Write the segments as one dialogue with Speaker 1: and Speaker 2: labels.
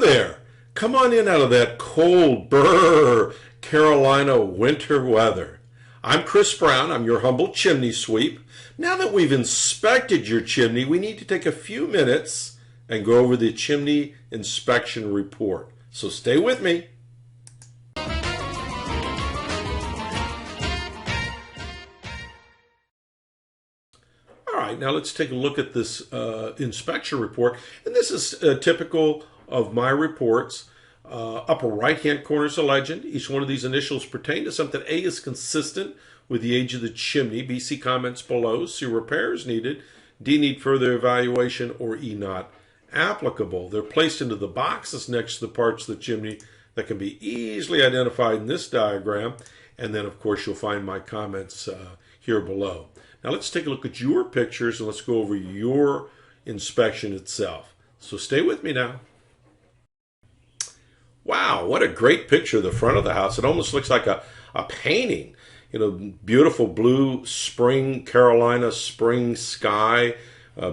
Speaker 1: there. Come on in out of that cold, brr, Carolina winter weather. I'm Chris Brown. I'm your humble chimney sweep. Now that we've inspected your chimney, we need to take a few minutes and go over the chimney inspection report. So stay with me. All right, now let's take a look at this inspection report. And this is typical of my reports. Upper right-hand corner is a legend. Each one of these initials pertain to something. A is consistent with the age of the chimney. B, see comments below. C, repairs needed. D, need further evaluation. Or E, not applicable. They're placed into the boxes next to the parts of the chimney that can be easily identified in this diagram. And then, of course, you'll find my comments here below. Now, let's take a look at your pictures and let's go over your inspection itself. So stay with me now. Wow, what a great picture of the front of the house. It almost looks like a painting. You know, beautiful blue spring, Carolina spring sky,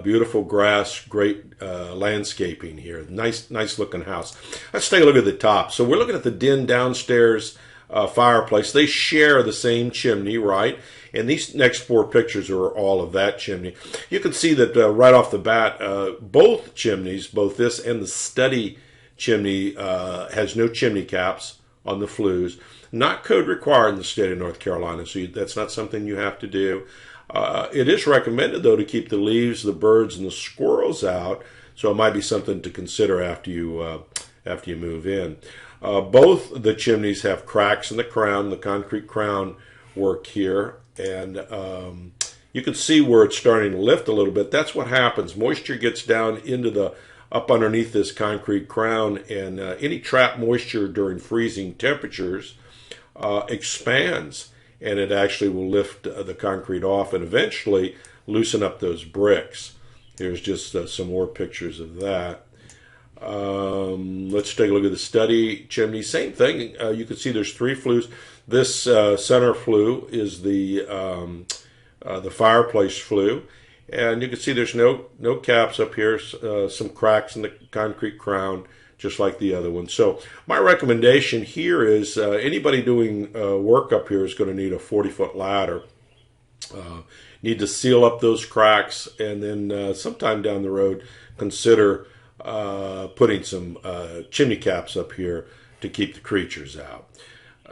Speaker 1: beautiful grass, great landscaping here. Nice looking house. Let's take a look at the top. So we're looking at the den downstairs fireplace. They share the same chimney, right? And these next four pictures are all of that chimney. You can see that right off the bat, both chimneys, both this and the study chimney, has no chimney caps on the flues. Not code required in the state of North Carolina, so that's not something you have to do. It is recommended, though, to keep the leaves, the birds, and the squirrels out, so it might be something to consider after you move in. Both the chimneys have cracks in the crown, the concrete crown work here, and you can see where it's starting to lift a little bit. That's what happens. Moisture gets down into the up underneath this concrete crown, and any trapped moisture during freezing temperatures expands, and it actually will lift the concrete off and eventually loosen up those bricks. Here's just some more pictures of that. Let's take a look at the study chimney. Same thing. You can see there's three flues. This center flue is the fireplace flue. And you can see there's no caps up here, some cracks in the concrete crown, just like the other one. So my recommendation here is anybody doing work up here is going to need a 40-foot ladder. Need to seal up those cracks, and then sometime down the road, consider putting some chimney caps up here to keep the creatures out.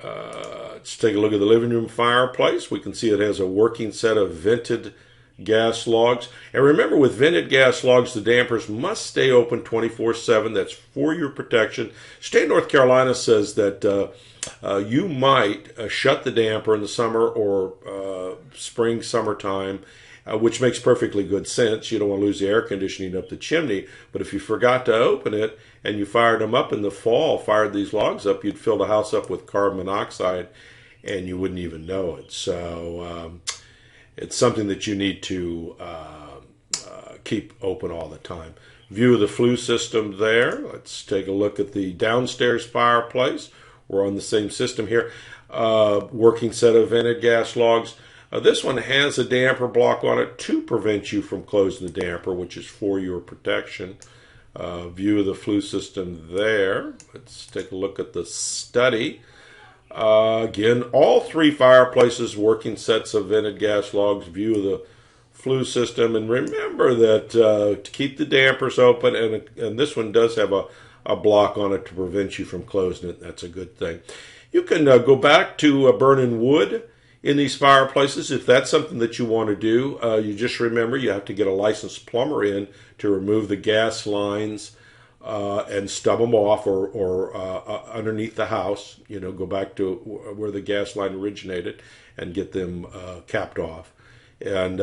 Speaker 1: Let's take a look at the living room fireplace. We can see it has a working set of vented gas logs. And remember, with vented gas logs, the dampers must stay open 24/7. That's for your protection. State of North Carolina says that you might shut the damper in the summer or spring, summertime, which makes perfectly good sense. You don't want to lose the air conditioning up the chimney. But if you forgot to open it and you fired them up in the fall, fired these logs up, you'd fill the house up with carbon monoxide and you wouldn't even know it. So it's something that you need to keep open all the time. View of the flue system there. Let's take a look at the downstairs fireplace. We're on the same system here. Working set of vented gas logs. This one has a damper block on it to prevent you from closing the damper, which is for your protection. View of the flue system there. Let's take a look at the study. Again, all three fireplaces, working sets of vented gas logs, view of the flue system. And remember that to keep the dampers open, and this one does have a block on it to prevent you from closing it. That's a good thing. You can go back to burning wood in these fireplaces if that's something that you want to do. You just remember you have to get a licensed plumber in to remove the gas lines and stub them off, or underneath the house, you know, go back to where the gas line originated and get them capped off. And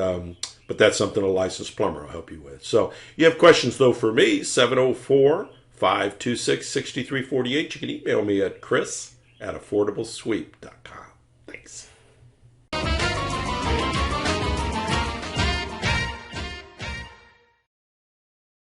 Speaker 1: but that's something a licensed plumber will help you with. So you have questions, though, for me, 704-526-6348. You can email me at chris@affordablesweep.com. Thanks.